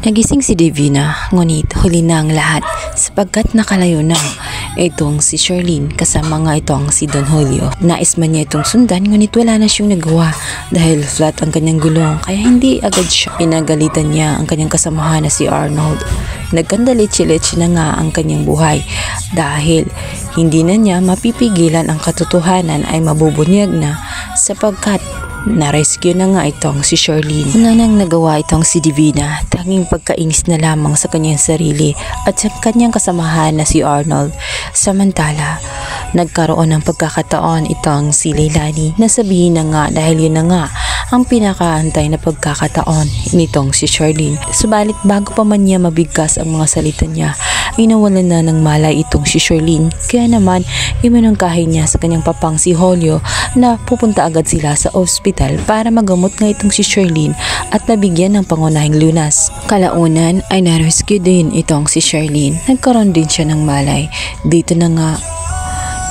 Nagising si Divina, ngunit huli na ang lahat sapagkat nakalayo na itong si Sherlyn kasama nga itong si Don Julio. Nais man niya itong sundan ngunit wala na siyang nagawa dahil flat ang kanyang gulong kaya hindi agad siya. Pinagalitan niya ang kanyang kasamahan na si Arnold. Nagkandalitsi-litsi na nga ang kanyang buhay dahil hindi na niya mapipigilan ang katotohanan ay mabubunyag na sapagkat na-rescue na nga itong si Sherlyn. Una nang nagawa itong si Divina, tanging pagkainis na lamang sa kanyang sarili at sa kanyang kasamahan na si Arnold. Samantala, nagkaroon ng pagkakataon itong si Leilani na sabihin na nga dahil yun na nga ang pinakaantay na pagkakataon nitong si Sherlyn. Subalit bago pa man niya mabigkas ang mga salita niya, inawalan na ng malay itong si Sherlyn. Kaya naman, iminungkahi niya sa kanyang papang si Julio na pupunta agad sila sa ospital para magamot nga itong si Sherlyn at nabigyan ng pangunahing lunas. Kalaunan ay na-rescue din itong si Sherlyn. Nagkaroon din siya ng malay. Dito na nga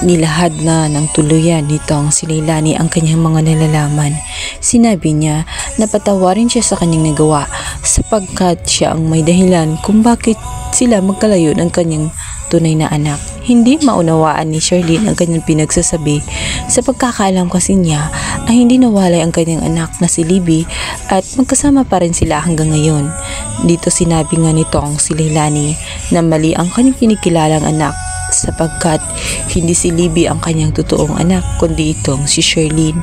nilahad na ng tuluyan nitong si Leilani ang kanyang mga nalalaman. Sinabi niya na patawarin siya sa kanyang nagawa sapagkat siya ang may dahilan kung bakit sila magkalayo ng kanyang tunay na anak. Hindi maunawaan ni Sherlyn ang kanyang pinagsasabi. Sa pagkakaalam kasi niya ay hindi nawalay ang kanyang anak na si Libby at magkasama pa rin sila hanggang ngayon. Dito sinabi nga nitong si Leilani na mali ang kanyang kinikilalang anak sapagkat hindi si Libby ang kanyang totoong anak kundi itong si Sherlyn.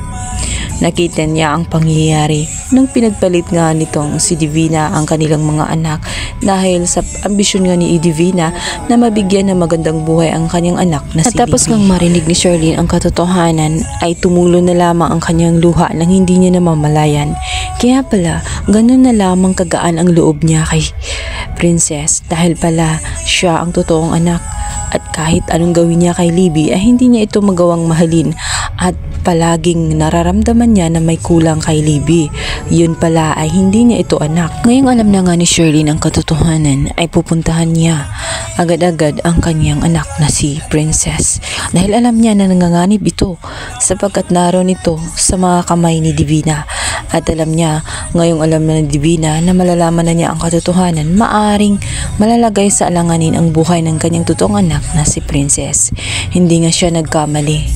Nakita niya ang pangyayari nung pinagpalit nga nitong si Divina ang kanilang mga anak dahil sa ambisyon nga ni Divina na mabigyan ng magandang buhay ang kanyang anak na si Libby. At tapos ngang marinig ni Sherlyn ang katotohanan ay tumulo na lamang ang kanyang luha nang hindi niya namamalayan. Kaya pala ganun na lamang kagaan ang loob niya kay Princess dahil pala siya ang totoong anak. At kahit anong gawin niya kay Libby ay hindi niya ito magawang mahalin at palaging nararamdaman niya na may kulang kay Libby. Yun pala ay hindi niya ito anak. Ngayong alam na nga ni Sherlyn ang katotohanan ay pupuntahan niya agad-agad ang kanyang anak na si Princess dahil alam niya na nanganganib ito sapagkat naroon ito sa mga kamay ni Divina. At alam niya, ngayong alam na ni Divina na malalaman na niya ang katotohanan, maaring malalagay sa alanganin ang buhay ng kanyang totoong anak na si Princess. Hindi nga siya nagkamali.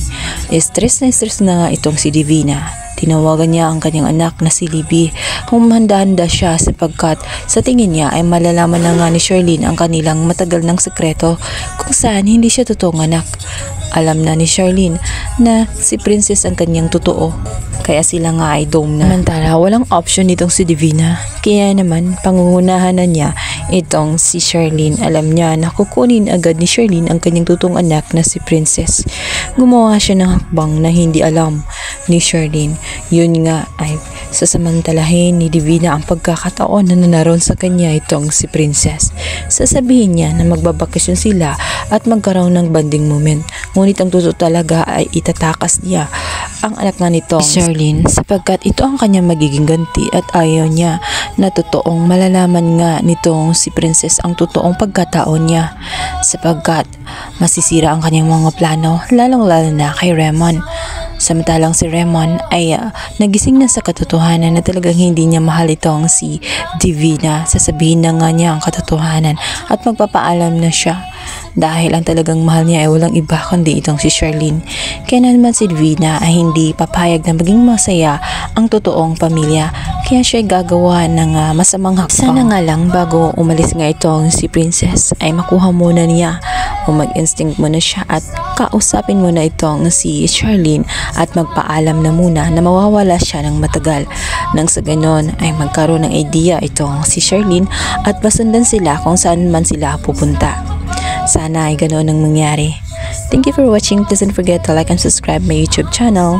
Stress na nga itong si Divina. Tinawagan niya ang kanyang anak na si Libby kung mahanda-handa siya sapagkat sa tingin niya ay malalaman na nga ni Sherlyn ang kanilang matagal ng sekreto kung saan hindi siya totoong anak. Alam na ni Sherlyn na si Princess ang kanyang totoo. Kaya sila nga ay dome na. Samantala, walang option itong si Divina. Kaya naman, pangungunahan na niya itong si Sherlyn. Alam niya na kukunin agad ni Sherlyn ang kanyang totoong anak na si Princess. Gumawa siya ng hakbang na hindi alam ni Sherlyn. Yun nga ay sasamantalahin ni Divina ang pagkakataon na naroon sa kanya itong si Princess. Sasabihin niya na magbabakasyon sila at magkaroon ng bonding moment. Ngunit ang totoo talaga ay itatakas niya ang anak nga nitong Sherlyn sapagkat ito ang kanyang magiging ganti at ayaw niya na totoong malalaman nga nitong si Princess ang totoong pagkataon niya sapagkat masisira ang kanyang mga plano lalong-lalo na kay Raymond. Samantalang si Raymond ay nagising na sa katotohanan na talagang hindi niya mahal itong si Divina. Sasabihin na nga niya ang katotohanan at magpapaalam na siya dahil ang talagang mahal niya ay walang iba kundi itong si Sherlyn. Kaya naman si Divina ay hindi papayag na maging masaya ang totoong pamilya kaya siya ay gagawa ng masamang hakbang. Sana nga lang bago umalis nga itong si Princess ay makuha muna niya o mag-instinct muna siya at kausapin muna itong si Sherlyn at magpaalam na muna na mawawala siya ng matagal. Nang sa ganon ay magkaroon ng idea itong si Sherlyn at masundan sila kung saan man sila pupunta. Sana ay ganoon ang mangyari. Thank you for watching. Please don't forget to like and subscribe my YouTube channel.